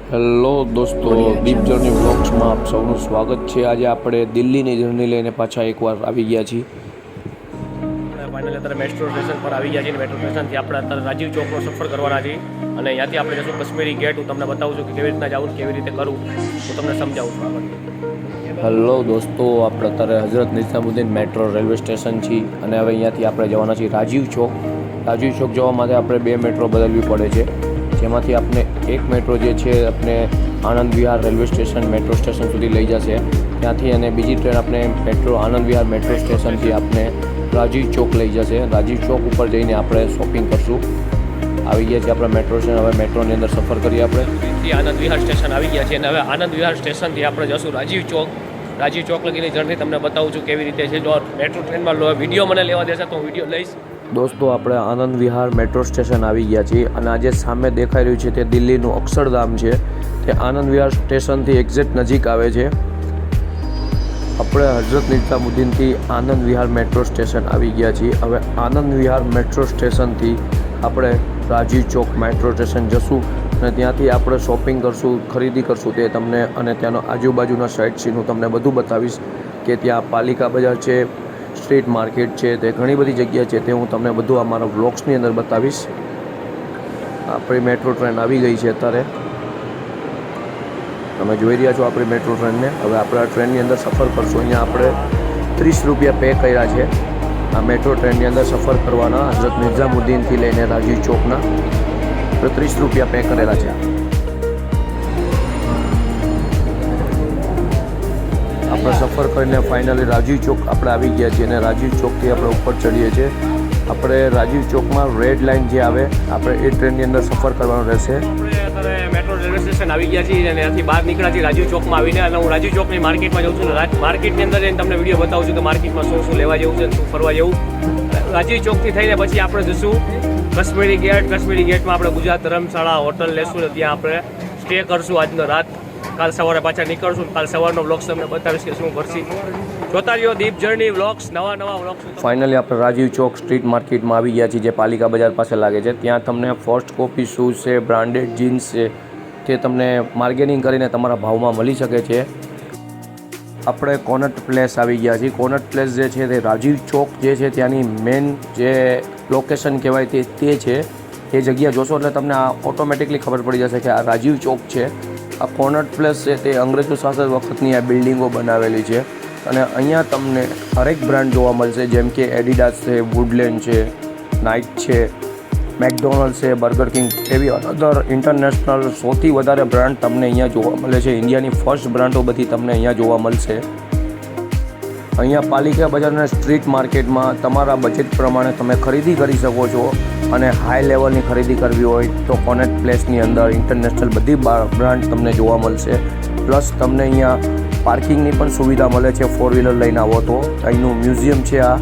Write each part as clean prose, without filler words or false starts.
Hello દોસ્તો, દીપ journey વ્લોગ્સમાં આપ સૌનું સ્વાગત છે। આજે આપણે દિલ્હીની જર્ની લઈને પાછા એકવાર આવી ગયા છીએ। ફાઇનલી અત્યારે મેટ્રો સ્ટેશન પર આવી ગયા છીએ। મેટ્રો સ્ટેશનથી આપણે અત્યારે રાજીવ ચોકનો સફર કરવાના છીએ અને ત્યાંથી આપણે જશું કશ્મીરી ગેટ। હું તમને બતાવું છું કે કેવી રીતના જવું, કેવી રીતે કરવું, હું તમને સમજાવું છું આગળ। હેલો દોસ્તો, આપણે અત્યારે Hazrat Nizamuddin metro railway station છીએ અને હવે અહીંયાથી આપણે જવાના છીએ રાજીવ ચોક। રાજીવ ચોક જવા માટે આપણે 2 મેટ્રો બદલવી પડે છે, જેમાંથી આપણે એક મેટ્રો જે છે આપણે Anand Vihar railway station metro station સુધી લઈ જશે ત્યાંથી, અને બીજી ટ્રેન આપણે મેટ્રો આનંદ વિહાર મેટ્રો સ્ટેશનથી આપણે રાજીવ ચોક લઈ જશે। રાજીવ ચોક ઉપર જઈને આપણે શોપિંગ કરશું। આવી ગયા છે આપણે મેટ્રો સ્ટેશન। હવે મેટ્રોની અંદર સફર કરીએ આપણે। આનંદ વિહાર સ્ટેશન આવી ગયા છે અને હવે આનંદ વિહાર સ્ટેશનથી આપણે જશું રાજીવ ચોક। રાજીવ ચોક લગીની જર્ની તમને બતાવું છું કેવી રીતે છે। જો મેટ્રો ટ્રેનમાં વિડીયો મને લેવા દેશે તો હું વિડીયો લઈશ। દોસ્તો, આપણે આનંદ વિહાર મેટ્રો સ્ટેશન આવી ગયા છીએ અને આજે સામે દેખાઈ રહ્યું છે તે દિલ્હીનું અક્ષરધામ છે। તે આનંદ વિહાર સ્ટેશનથી એક્ઝેક્ટ નજીક આવે છે। આપણે હઝરત નિઝામુદ્દીનથી આનંદ વિહાર મેટ્રો સ્ટેશન આવી ગયા છીએ। હવે આનંદ વિહાર મેટ્રો સ્ટેશનથી આપણે રાજીવ ચોક મેટ્રો સ્ટેશન જશું અને ત્યાંથી આપણે શોપિંગ કરશું, ખરીદી કરશું તે તમને, અને ત્યાંનો આજુબાજુના સાઇટ સીન હું તમને બધું બતાવીશ કે ત્યાં પાલિકા બજાર છે, સ્ટ્રીટ માર્કેટ છે, તે ઘણી બધી જગ્યા છે, તે હું તમને બધું અમારા વ્લોગ્સની અંદર બતાવીશ। આપણી મેટ્રો ટ્રેન આવી ગઈ છે અત્યારે, તમે જોઈ રહ્યા છો આપણી મેટ્રો ટ્રેનને। હવે આપણે આ ટ્રેનની અંદર સફર કરશું। અહીંયા આપણે 30 રૂપિયા પે કર્યા છે આ મેટ્રો ટ્રેનની અંદર સફર કરવાના। હઝરત નિઝામુદ્દીનથી લઈને રાજીવ ચોકના આપણે 30 રૂપિયા પે કરેલા છે। આપણે સફર કરીને ફાઇનલી રાજીવ ચોક આપણે આવી ગયા છીએ અને રાજીવ ચોકથી આપણે ઉપર ચડીએ છીએ। આપણે રાજીવ ચોકમાં રેડ લાઇન જે આવે આપણે એ ટ્રેનની અંદર સફર કરવાનું રહેશે। આપણે અત્યારે મેટ્રો રેલવે સ્ટેશન આવી ગયા છીએ અને ત્યાંથી બહાર નીકળ્યા છીએ રાજીવ ચોકમાં આવીને, અને હું રાજીવ ચોકની માર્કેટમાં જાઉં છું। માર્કેટની અંદર જઈને તમને વિડીયો બતાવું છું કે માર્કેટમાં શું લેવા જેવું છે, શું ફરવા જેવું। રાજીવ ચોકથી થઈને પછી આપણે જશું કશ્મીરી ગેટ। કશ્મીરી ગેટમાં આપણે ગુજરાત ધર્મશાળા હોટલ લેશું ને ત્યાં આપણે સ્ટે કરશું આજનો રાત। કાલ સવારે પાછા નીકળશું। કાલ સવારનો વ્લોગ્સ તમને બતાવીશ કે શું કરશી। જોતા રહ્યો દીપ જર્ની વ્લોગ્સ, નવા વ્લોગ્સ। ફાઇનલી આપણે રાજીવ ચોક સ્ટ્રીટ માર્કેટમાં આવી ગયા છીએ, જે પાલિકા બજાર પાસે લાગે છે। ત્યાં તમને ફર્સ્ટ કોપી શૂઝ છે, બ્રાન્ડેડ જીન્સ છે, તે તમને માર્કેટિંગ કરીને તમારા ભાવમાં મળી શકે છે। આપણે કોનટ પ્લેસ આવી ગયા છીએ। કોનટ પ્લેસ જે છે તે રાજીવ ચોક જે છે ત્યાંની મેન જે લોકેશન કહેવાય તે છે। એ જગ્યા જોશો એટલે તમને આ ઓટોમેટિકલી ખબર પડી જશે કે આ રાજીવ ચોક છે। આ કોનટ પ્લેસ છે તે અંગ્રેજો શાસન વખતની આ બિલ્ડિંગો બનાવેલી છે અને અહીંયા તમને હરેક બ્રાન્ડ જોવા મળશે, જેમ કે એડિડાસ છે, વુડલેન્ડ છે, નાઇક છે, મેકડોનલ્ડ છે, બર્ગર કિંગ, એવી અધર ઇન્ટરનેશનલ સૌથી વધારે બ્રાન્ડ તમને અહીંયા જોવા મળે છે। ઇન્ડિયાની ફર્સ્ટ બ્રાન્ડો બધી તમને અહીંયા જોવા મળશે। અહીંયા પાલિકા બજારના સ્ટ્રીટ માર્કેટમાં તમારા બજેટ પ્રમાણે તમે ખરીદી કરી શકો છો, અને હાઈ લેવલની ખરીદી કરવી હોય તો કોનેટ પ્લેસની અંદર ઇન્ટરનેશનલ બધી બ્રાન્ડ તમને જોવા મળશે। પ્લસ તમને અહીંયા પાર્કિંગની પણ સુવિધા મળે છે। 4 વ્હીલર લઈને આવો તો અહીંનું મ્યુઝિયમ છે આ,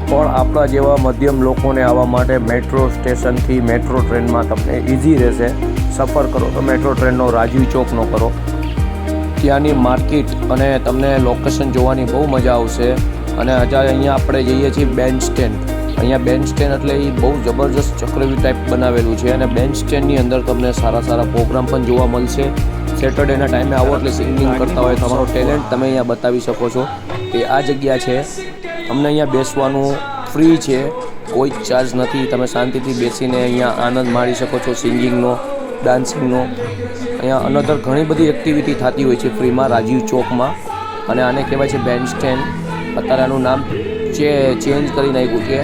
પણ આપણા જેવા મધ્યમ લોકોને આવવા માટે મેટ્રો સ્ટેશનથી મેટ્રો ટ્રેનમાં તમને ઇઝી રહેશે। સફર કરો તો મેટ્રો ટ્રેનનો રાજીવ ચોકનો કરો, ત્યાંની માર્કેટ અને તમને લોકેશન જોવાની બહુ મજા આવશે। અને અત્યારે અહીંયા આપણે જઈએ છીએ બેન્ચ સ્ટેન્ડ। અહીંયા બેન્ચ સ્ટેન્ડ એટલે એ બહુ જબરજસ્ત ચક્રવ્યૂહ ટાઈપ બનાવેલું છે અને બેન્ચ સ્ટેન્ડની અંદર તમને સારા પ્રોગ્રામ પણ જોવા મળશે। સેટરડેના ટાઈમે આવો એટલે સિંગિંગ કરતા હોય તમારો ટેલેન્ટ તમે અહીંયા બતાવી શકો છો। એ આ જગ્યા છે, તમને અહીંયા બેસવાનું ફ્રી છે, કોઈ જ ચાર્જ નથી। તમે શાંતિથી બેસીને અહીંયા આનંદ માણી શકો છો સિંગિંગનો, ડાન્સિંગનો। અહીંયા અનધર ઘણી બધી એક્ટિવિટી થતી હોય છે ફ્રીમાં રાજીવ ચોકમાં, અને આને કહેવાય છે બેન્ચ સ્ટેન્ડ। અત્યારે આનું નામ ચેન્જ કરી નાખ્યું છે।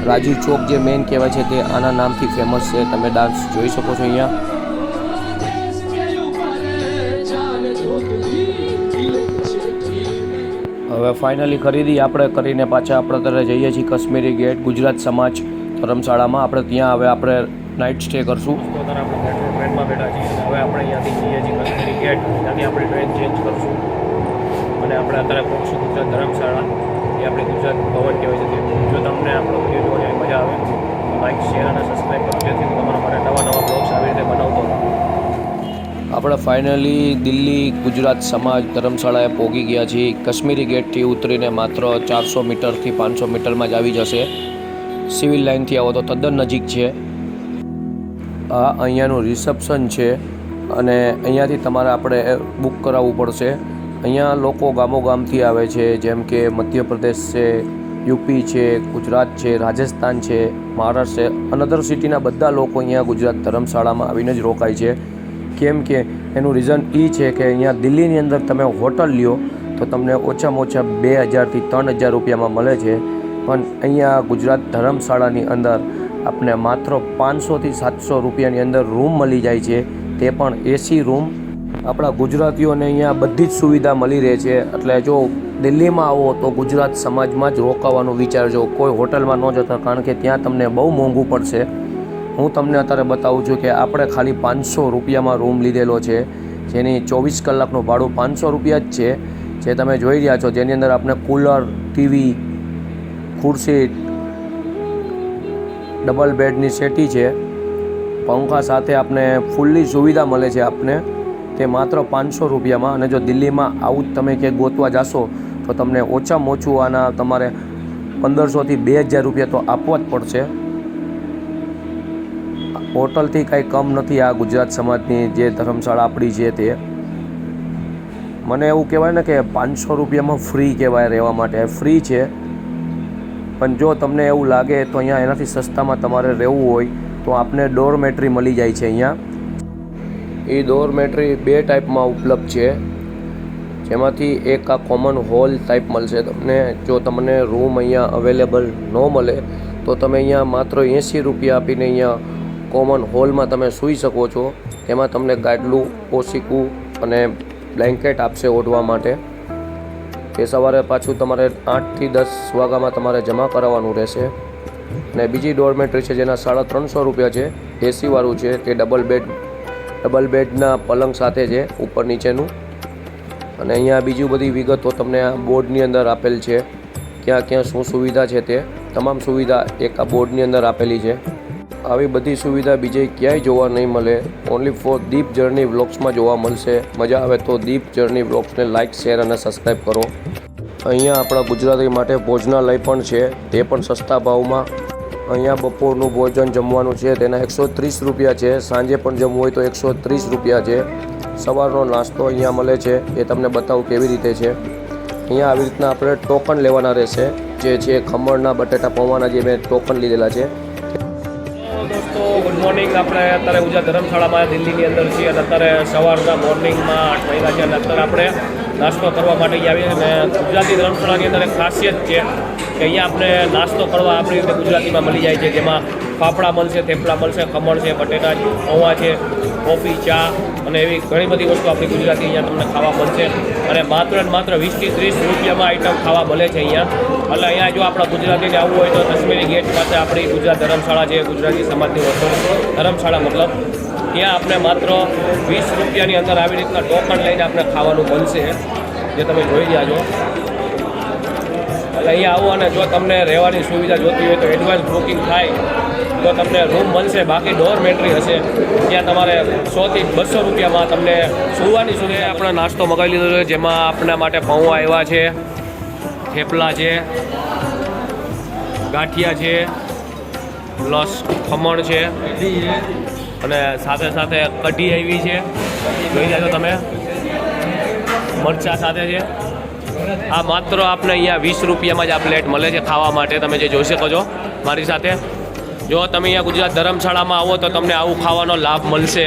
રાજીવ ચોક જે મેઇન કહેવાય છે તે આના નામથી ફેમસ છે। તમે ડાન્સ જોઈ શકો છો અહીંયા। હવે ફાઇનલી ખરીદી આપણે કરીને પાછા આપણે અત્યારે જઈએ છીએ કશ્મીરી ગેટ ગુજરાત સમાજ ધર્મશાળામાં। આપણે ત્યાં હવે આપણે નાઇટ સ્ટે કરશું। અત્યારે આપણે મેટ્રો ટ્રેનમાં બેઠા છીએ, હવે આપણે અહીંયાથી જઈએ છીએ કશ્મીરી ગેટ, ત્યાંથી આપણે ટ્રેન ચેન્જ કરશું અને આપણે અત્યારે પહોંચશું ગુજરાત ધર્મશાળા। એ આપણે ગુજરાત ભવન કહેવાય છે। જો તમને આપણો વિડીયો જોવાની મજા આવે તો લાઈક, શેર અને સબસ્ક્રાઈબ કરો, જેથી હું તમારા માટે નવા બ્લોગ્સ આવી રીતે બનાવતો રહું। આપણે ફાઇનલી દિલ્હી ગુજરાત સમાજ ધર્મશાળાએ પહોંચી ગયા છીએ। કશ્મીરી ગેટથી ઉતરીને માત્ર 400 મીટરથી 500 મીટરમાં જ આવી જશે। સિવિલ લાઇનથી આવો તો તદ્દન નજીક છે। આ અહીંયાનું રિસેપ્શન છે અને અહીંયાથી તમારે આપણે બુક કરાવવું પડશે. અહીંયા લોકો ગામોગામથી આવે છે, જેમ કે મધ્યપ્રદેશ છે, યુપી છે, ગુજરાત છે, રાજસ્થાન છે, મહારાષ્ટ્ર છે, અનધર સિટીના બધા લોકો અહીંયા ગુજરાત ધર્મશાળામાં આવીને જ રોકાય છે. કેમ કે એનું રીઝન એ છે કે અહીંયા દિલ્હીની અંદર તમે હોટલ લ્યો તો તમને ઓછામાં ઓછા 2000થી 3000 રૂપિયામાં મળે છે, પણ અહીંયા ગુજરાત ધર્મશાળાની અંદર આપણે માત્ર 500થી 700 રૂપિયાની અંદર રૂમ મળી જાય છે, તે પણ એસી રૂમ. આપણા ગુજરાતીઓને અહીંયા બધી જ સુવિધા મળી રહે છે. એટલે જો દિલ્હીમાં આવો તો ગુજરાત સમાજમાં જ રોકાવાનું વિચારજો, કોઈ હોટલમાં ન જતા, કારણ કે ત્યાં તમને બહુ મોંઘું પડશે. હું તમને અત્યારે બતાવું છું કે આપણે ખાલી 500 રૂપિયામાં રૂમ લીધેલો છે, જેની 24 કલાકનું ભાડું 500 રૂપિયા જ છે, જે તમે જોઈ રહ્યા છો, જેની અંદર આપણે કુલર, ટીવી, ખુરશી, ડબલ બેડની સેટી છે, પંખા સાથે આપણે ફૂલ્લી સુવિધા મળે છે આપને, તે માત્ર 500 રૂપિયામાં. અને જો દિલ્હીમાં આવું જ તમે ક્યાંક ગોતવા જાશો તો તમને ઓછામાં ઓછું આના તમારે 1500થી 2000 રૂપિયા તો આપવા જ પડશે. હોટલથી કાંઈ કમ નથી આ ગુજરાત સમાજની જે ધર્મશાળા આપણી છે તે. મને એવું કહેવાય ને કે 500 રૂપિયામાં ફ્રી કહેવાય, રહેવા માટે ફ્રી છે. પણ જો તમને એવું લાગે તો અહીંયા એનાથી સસ્તામાં તમારે રહેવું હોય તો આપને ડોરમેટ્રી મળી જાય છે. અહીંયા એ ડોરમેટ્રી 2 ટાઈપમાં ઉપલબ્ધ છે, જેમાંથી એક આ કોમન હોલ ટાઈપ મળશે તમને. જો તમને રૂમ અહીંયા અવેલેબલ ન મળે તો તમે અહીંયા માત્ર 80 રૂપિયા આપીને અહીંયા કોમન હોલમાં તમે સૂઈ શકો છો. એમાં તમને ગાદલું, ઓશીકું અને બ્લેન્કેટ આપશે ઓઢવા માટે. એ સવારે પાછું તમારે 8થી 10 વાગ્યામાં તમારે જમા કરાવવાનું રહેશે. અને બીજી ડોરમેટ્રી છે જેના 350 રૂપિયા છે, એસીવાળું છે, તે ડબલ બેડના પલંગ સાથે છે, ઉપર નીચેનું. અને અહીંયા બીજી બધી વિગતો તમને આ બોર્ડની અંદર આપેલ છે, ક્યાં ક્યાં શું સુવિધા છે તે તમામ સુવિધા એક આ બોર્ડની અંદર આપેલી છે. આવી બધી સુવિધા બીજે ક્યાંય જોવા નહીં મળે, ઓનલી ફોર દીપ જર્ની વ્લોગ્સમાં જોવા મળશે. મજા આવે તો દીપ જર્ની વ્લોગ્સને લાઇક, શેર અને સબસ્ક્રાઈબ કરો. અહીંયા આપણા ગુજરાતી માટે ભોજનાલય પણ છે, તે પણ સસ્તા ભાવમાં. અહીંયા બપોરનું ભોજન જમવાનું છે તેના 130 રૂપિયા છે, સાંજે પણ જમવું હોય તો 130 રૂપિયા છે. સવારનો નાસ્તો અહીંયા મળે છે, એ તમને બતાવું કેવી રીતે છે. અહીંયા આવી રીતના આપણે ટોકન લેવાના રહેશે, જે છે ખમણના બટેટા પૌવાના, જે મેં ટોકન લીધેલા છે. દોસ્તો ગુડ મોર્નિંગ. આપણે અત્યારે ગુજરાત ધર્મશાળામાં દિલ્હીની અંદર છીએ અને અત્યારે સવારના મોર્નિંગમાં 8 વાગ્યા છે અને અત્યારે આપણે નાસ્તો કરવા માટે આવીએ. અને ગુજરાતી ધર્મશાળાની અંદર એક ખાસિયત છે કે અહીંયા આપણે નાસ્તો કરવા આપણી રીતે ગુજરાતીમાં મળી જાય છે, જેમાં ફાફડા મળશે, થેપલા મળશે, ખમણ છે, બટેટા પૌવા છે, કોફી, ચા અને એવી ઘણી બધી વસ્તુ આપણી ગુજરાતી અહીંયા તમને ખાવા મળશે. અને માત્ર ને માત્ર 20થી 30 રૂપિયામાં આઈટમ ખાવા મળે છે અહીંયા. એટલે અહીંયા જો આપણા ગુજરાતીને આવવું હોય તો કાશ્મીરી ગેટ પાસે આપણી ગુજરાત ધર્મશાળા છે, ગુજરાતી સમાજની ધર્મશાળા મતલબ, ત્યાં આપણે માત્ર 20 રૂપિયાની અંદર આવી રીતના ટોકન લઈને આપણે ખાવાનું મળશે, જે તમે જોઈ રહ્યા છો. એટલે અહીંયા આવો અને જો તમને રહેવાની સુવિધા જોતી હોય તો એડવાન્સ બુકિંગ થાય તો તમને રૂમ મળશે. બાકી ડોરમેટ્રી હશે ત્યાં તમારે 100થી 200 રૂપિયામાં તમને સુવાની સુવિધા. આપણે નાસ્તો મગાવી લીધો છે, જેમાં આપણા માટે પૌવા આવ્યા છે, થેપલા છે, ગાંઠિયા છે, પ્લસ ખમણ છે અને સાથે સાથે કઢી આવી છે, જોઈ લેજો તમે, મરચાં સાથે છે. આ માત્ર આપણે અહીંયા 20 રૂપિયામાં જ આ પ્લેટ મળે છે ખાવા માટે. તમે જે જોઈ શકો છો મારી સાથે, જો તમે અહીંયા ગુજરાત ધર્મશાળામાં આવો તો તમને આવું ખાવાનો લાભ મળશે.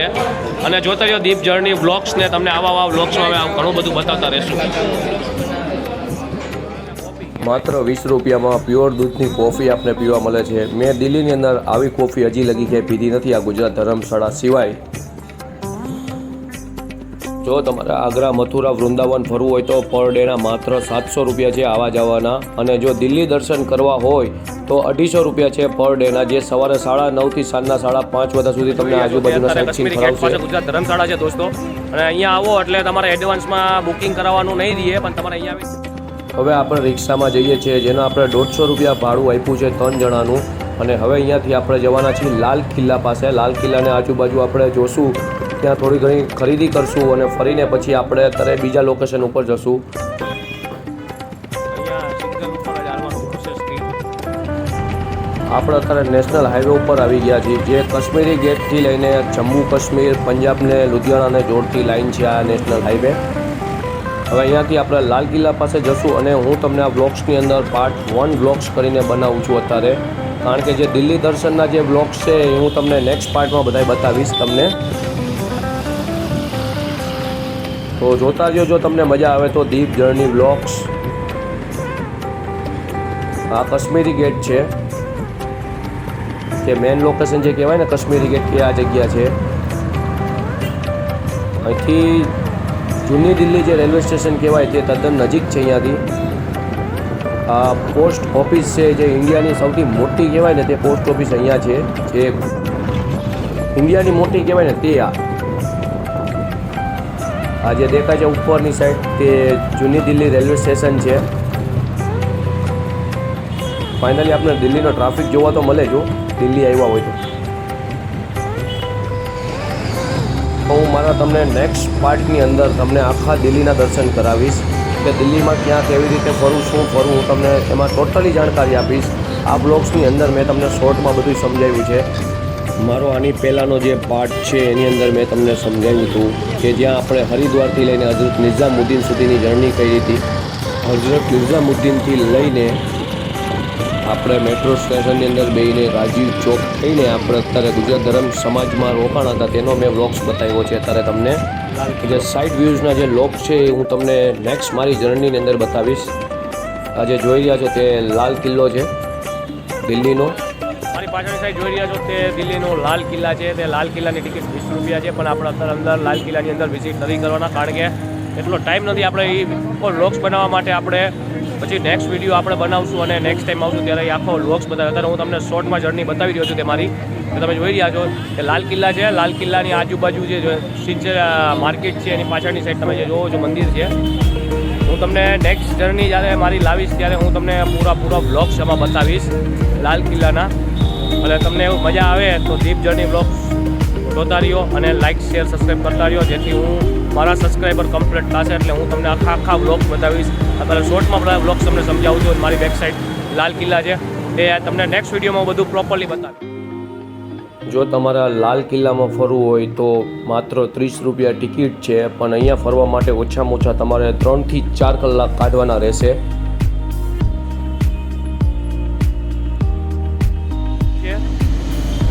અને જોતા જો દીપ જર્ની વ્લોગ્સને તમને આવા વ્લોગ્સમાં અમે ઘણું બધું બતાવતા રહીશું. માત્ર 20 રૂપિયામાં પ્યોર દૂધની કોફી આપને પીવા મળે છે. મેં દિલ્હીની અંદર આવી કોફી હજી લગી ક્યાંય પીધી નથી આ ગુજરાત ધર્મશાળા સિવાય. જો તમારે આગ્રા, મથુરા, વૃંદાવન ફરવું હોય તો પર ડેના માત્ર 700 રૂપિયા છે આવા જવાના. અને જો દિલ્હી દર્શન કરવા હોય તો 250 રૂપિયા છે પર ડેના, જે સવારે 9:30 થી સાંજના 5:30 વાગ્યા સુધી તમને આજુબાજુના સાઇટ સીન કરાવશે. ગુજરાત ધર્મશાળા છે દોસ્તો, અને અહીંયા આવો એટલે તમારે એડવાન્સમાં બુકિંગ કરાવવાનું નહીં દઈએ, પણ તમારે અહીંયા હવે આપણે રિક્ષામાં જઈએ છીએ, જેનો આપણે 150 રૂપિયા ભાડું આપ્યું છે 3 જણાનું. અને હવે અહીંયાથી આપણે જવાના છીએ લાલ કિલ્લા પાસે. લાલ કિલ્લાને આજુબાજુ આપણે જોશું, ત્યાં થોડી ઘણી ખરીદી કરશું અને ફરીને પછી આપણે અત્યારે બીજા લોકેશન ઉપર જશું. આપણે અત્યારે નેશનલ હાઈવે ઉપર આવી ગયા છીએ, જે કાશ્મીરી ગેટથી લઈને જમ્મુ કાશ્મીર, પંજાબને લુધિયાણાને જોડતી લાઈન છે આ નેશનલ હાઈવે. હવે અહીંયાથી આપણે લાલ કિલ્લા પાસે જશું અને હું તમને આ બ્લોગ્સની અંદર પાર્ટ 1 બ્લોગ્સ કરીને બનાવું છું અત્યારે, કારણ કે જે દિલ્હી દર્શનના જે બ્લોગ્સ છે એ હું તમને નેક્સ્ટ પાર્ટમાં બધાય બતાવીશ તમને. તો જોતા રહ્યો, જો તમને મજા આવે તો દીપ જર્ની બ્લોગ્સ. આ કાશ્મીરી ગેટ છે, કે મેન લોકેશન જે કહેવાય ને કાશ્મીરી ગેટ, કે આ જગ્યા છે. અહીંથી જૂની દિલ્હી જે રેલવે સ્ટેશન કહેવાય તે તદ્દન નજીક છે. અહીંયાથી આ પોસ્ટ ઓફિસ છે, જે ઇન્ડિયાની સૌથી મોટી કહેવાય ને તે પોસ્ટ ઓફિસ અહીંયા છે, જે ઇન્ડિયાની મોટી કહેવાય ને તે આ જે દેખાય છે ઉપરની સાઈડ તે જૂની દિલ્હી રેલવે સ્ટેશન છે. ફાઇનલી આપણે દિલ્હીનો ટ્રાફિક જોવા તો મળે જો દિલ્હી આવ્યા હોય તો. હું મારા તમને નેક્સ્ટ પાર્ટની અંદર તમને આખા દિલ્હીના દર્શન કરાવીશ, કે દિલ્હીમાં ક્યાં કેવી રીતે ફરવું, શું ફરવું, હું તમને એમાં ટોટલી જાણકારી આપીશ. આ બ્લોગ્સની અંદર મેં તમને શોર્ટમાં બધું સમજાવ્યું છે. મારો આની પહેલાંનો જે પાર્ટ છે એની અંદર મેં તમને સમજાવ્યું હતું કે જ્યાં આપણે હરિદ્વારથી લઈને હઝરત નિઝામુદ્દીન સુધીની જર્ની કરી હતી. હઝરત નિઝામુદ્દીનથી લઈને આપણે મેટ્રો સ્ટેશનની અંદર બેસીને રાજીવ ચોક થઈને આપણે અત્યારે ગુજરાત ધર્મ સમાજમાં રોકાણ હતા તેનો મેં વ્લોગ્સ બતાવ્યો છે અત્યારે તમને. જે સાઇડ વ્યૂઝના જે લોક છે એ હું તમને નેક્સ્ટ મારી જર્નીની અંદર બતાવીશ. આ જે જોઈ રહ્યા છો તે લાલ કિલ્લો છે દિલ્હીનો. મારી પાછળની સાઈડ જોઈ રહ્યા છો તે દિલ્હીનો લાલ કિલ્લા છે. તે લાલ કિલ્લાની ટિકિટ 20 રૂપિયા છે, પણ આપણે અત્યારે અંદર લાલ કિલ્લાની અંદર વિઝિટ નથી કરવાના, કારણ કે એટલો ટાઈમ નથી આપણે એ વ્લોગ્સ બનાવવા માટે. આપણે પછી નેક્સ્ટ વિડીયો આપણે બનાવશું અને નેક્સ્ટ ટાઈમ આવશું ત્યારે એ આખો વ્લોગ્સ બતાવે. અત્યારે હું તમને શોર્ટમાં જર્ની બતાવી રહ્યો છું તે મારી. તો તમે જોઈ રહ્યા છો કે લાલ કિલ્લા છે. લાલ કિલ્લાની આજુબાજુ જે સિંચર માર્કેટ છે એની પાછળની સાઈડ તમે જે જોવો છો મંદિર છે. હું તમને નેક્સ્ટ જર્ની જ્યારે મારી લાવીશ ત્યારે હું તમને પૂરા વ્લોગ્સ એમાં બતાવીશ લાલ કિલ્લાના. અને તમને એવું મજા આવે તો દીપ જર્ની વ્લોગ્સ જોતા રહ્યો અને લાઇક, શેર, સબસ્ક્રાઈબ કરતા રહ્યો, જેથી હું મારા સબસ્ક્રાઈબર કમ્પ્લીટ થશે એટલે હું તમને આખા વ્લોગ્સ બતાવીશ. અત્યારે શોર્ટમાં બધા વ્લોગ્સ તમને સમજાવું છું. મારી બેક સાઈડ લાલ કિલ્લા છે, તે તમને નેક્સ્ટ વિડીયોમાં હું બધું પ્રોપરલી બતાવીશ. જો તમારા લાલ કિલ્લામાં ફરવું હોય તો માત્ર 30 રૂપિયા ટિકિટ છે, પણ અહીંયા ફરવા માટે ઓછામાં ઓછા તમારે 3 થી 4 કલાક કાઢવાના રહેશે.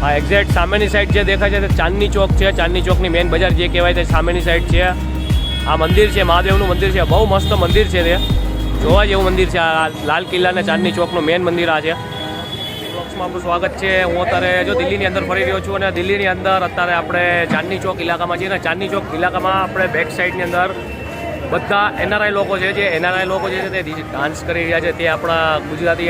આ એક્ઝેક્ટ સામેની સાઈડ જે દેખાય છે તે ચાંદની ચોક છે. ચાંદની ચોકની મેઇન બજાર જે કહેવાય તે સામેની સાઈડ છે. આ મંદિર છે, મહાદેવનું મંદિર છે, બહુ મસ્ત મંદિર છે, તે જોવા જેવું મંદિર છે. આ લાલ કિલ્લા અને ચાંદની ચોકનું મેઇન મંદિર આ છે. બ્લોગ્સમાં આપણું સ્વાગત છે. હું અત્યારે જો દિલ્હીની અંદર ફરી રહ્યો છું અને દિલ્હીની અંદર અત્યારે આપણે ચાંદની ચોક ઇલાકામાં છીએ. અને ચાંદની ચોક ઇલાકામાં આપણે બેક સાઈડની અંદર બધા NRI લોકો છે. જે NRI લોકો જે છે તે ડાન્સ કરી રહ્યા છે. તે આપણા Gujarati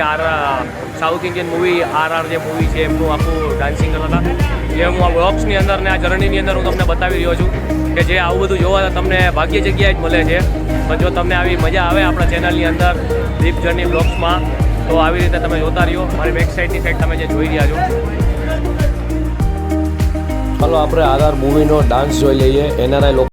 south Indian movie RR જે મૂવી છે એમનું આખું ડાન્સિંગ કરતા હતા. જે હું આ બ્લોગ્સની અંદર ને આ જર્નીની અંદર હું તમને બતાવી રહ્યો છું કે જે આવું બધું જોવા તમને ભાગ્ય જગ્યાએ જ મળે છે. પણ જો તમને આવી મજા આવે આપણા ચેનલની અંદર દીપ જર્ની બ્લોગ્સમાં, તો આવી રીતે તમે જોતા રહ્યો. મારી બેક સાઈડની સાઈડ તમે જે જોઈ રહ્યા છો. ચાલો આપણે RR મૂવીનો ડાન્સ જોઈ લઈએ. NRI લોકો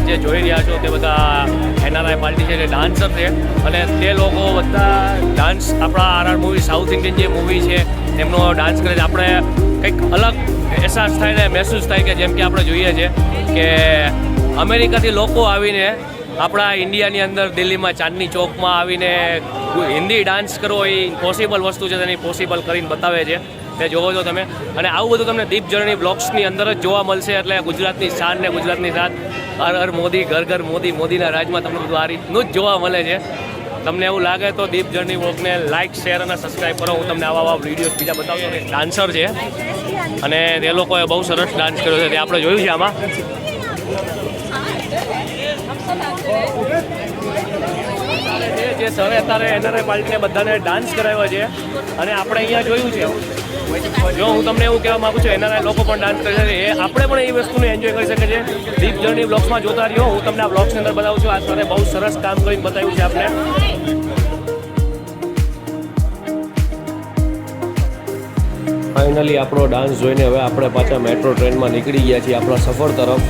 જે જોઈ રહ્યા છો તે બધા NRI પાર્ટી છે, જે ડાન્સર છે, અને તે લોકો બધા ડાન્સ આપણા RR મૂવી સાઉથ ઇન્ડિયન જે મૂવી છે એમનો ડાન્સ કરે છે. આપણે કંઈક અલગ અહેસાસ થાય ને મહેસૂસ થાય કે જેમ કે આપણે જોઈએ છે કે અમેરિકાથી લોકો આવીને આપણા ઇન્ડિયાની અંદર દિલ્હીમાં ચાંદની ચોકમાં આવીને હિન્દી ડાન્સ કરવો એ પોસિબલ વસ્તુ છે, તેની પોસિબલ કરીને બતાવે છે. તે જોવો છો તમે. અને આવું બધું તમને દીપ જર્ની બ્લોગ્સની અંદર જ જોવા મળશે. એટલે ગુજરાતની શાન ને ગુજરાતની શાન, હર હર મોદી, ઘર ઘર મોદી, મોદીના રાજમાં તમને બધું આ રીતનું જ જોવા મળે છે. તમને એવું લાગે તો દીપ જર્ની વ્લોગને લાઇક શેર અને સબસ્ક્રાઈબ કરો. હું તમને આવા વિડીયોઝ બીજા બતાવતો કે ડાન્સર છે અને તે લોકોએ બહુ સરસ ડાન્સ કર્યો છે તે આપણે જોયું છે આમાં. જે સરે અત્યારે એનઆરઆઈ પાર્ટીને બધાને ડાન્સ કરાવ્યો છે અને આપણે અહીંયા જોયું છે. જો હું તમને એવું કહેવા માગું છું એનઆરઆઈ લોકો પણ ડાન્સ કરે છે એ આપણે પણ એ વસ્તુને એન્જોય કરી શકે છે. દીપ જર્ની બ્લોગ્સમાં જોતા રહ્યો. હું તમને આ બ્લોગ્સની અંદર બતાવું છું. આ સરે બહુ સરસ કામ કરીને બતાવ્યું છે આપણે. ફાઇનલી આપણો ડાન્સ જોઈને હવે આપણે પાછા મેટ્રો ટ્રેનમાં નીકળી ગયા છીએ આપણા સફર તરફ.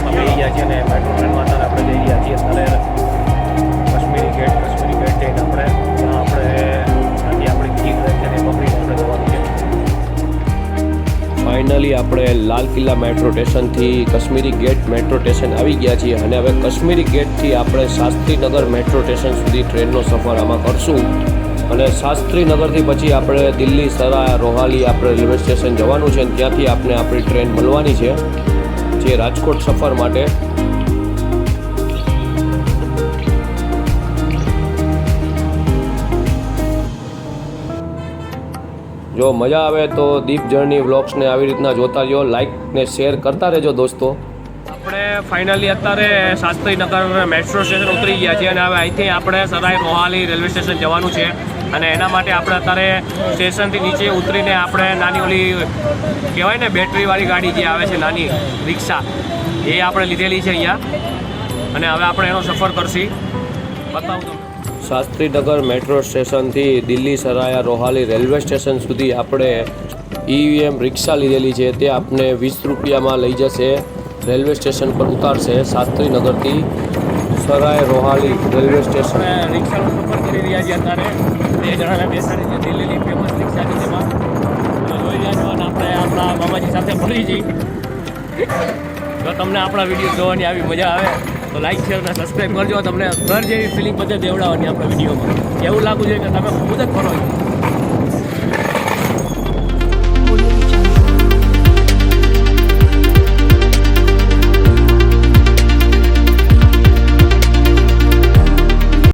અમે ગયા છીએ અને મેટ્રો ટ્રેનમાં અત્યારે આપણે જઈ રહ્યા છીએ અત્યારે કશ્મીરી ગેટ જઈને આપણે ત્યાં આપણી ટિકિટ રહે છે ને પકડીને આપણે જવાનું છે. ફાઇનલી આપણે લાલ કિલ્લા મેટ્રો સ્ટેશનથી કશ્મીરી ગેટ મેટ્રો સ્ટેશન આવી ગયા છીએ અને હવે કશ્મીરી ગેટથી આપણે શાસ્ત્રીનગર મેટ્રો સ્ટેશન સુધી ટ્રેનનો સફર આમાં કરશું. અને શાસ્ત્રીનગરથી પછી આપણે દિલ્હી સરાય રોહાલી આપણે રેલવે સ્ટેશન જવાનું છે અને ત્યાંથી આપણે આપણી ટ્રેન મળવાની છે જે રાજકોટ સફર માટે. જો મજા આવે તો દીપ જર્ની વ્લોગ્સને આવી રીતના જોતા રહ્યો, લાઇક ને શેર કરતા રહેજો દોસ્તો. આપણે ફાઇનલી અત્યારે શાસ્ત્રીનગર મેટ્રો સ્ટેશન ઉતરી ગયા છીએ અને હવે અહીંથી આપણે સરાય રોહાલી રેલવે સ્ટેશન જવાનું છે અને એના માટે આપણે અત્યારે સ્ટેશનથી નીચે ઉતરીને આપણે નાની ઓલી કહેવાય ને બેટરીવાળી ગાડી જે આવે છે નાની રિક્ષા એ આપણે લીધેલી છે અહીંયા અને હવે આપણે એનો સફર કરશી. બતાવું તમને. શાસ્ત્રીનગર મેટ્રો સ્ટેશનથી દિલ્હી સરાયા રોહાલી રેલવે સ્ટેશન સુધી આપણે EVM રિક્ષા લીધેલી છે તે આપને 20 રૂપિયામાં લઈ જશે, રેલવે સ્ટેશન પર ઉતારશે શાસ્ત્રીનગરથી સરાય રોહાલી રેલવે સ્ટેશન. આપણે રિક્ષાનો સફર કરી રહ્યા છીએ અત્યારે 2 જણાને બેસાડી છે દિલ્હીની ફેમસ રિક્ષા છે તેમાં જોઈ રહ્યા છો અને આપણે આપણા મામાજી સાથે મળી જઈએ. જો તમને આપણા વિડીયો જોવાની આવી મજા આવે તો લાઈક શેર અને સબસ્ક્રાઈબ કરજો. તમને ઘર જેવી ફિલિંગ બધે દેવડાવવાની આપણા વિડીયોમાં એવું લાગવું જોઈએ કે તમે ખુદ જ ફરો.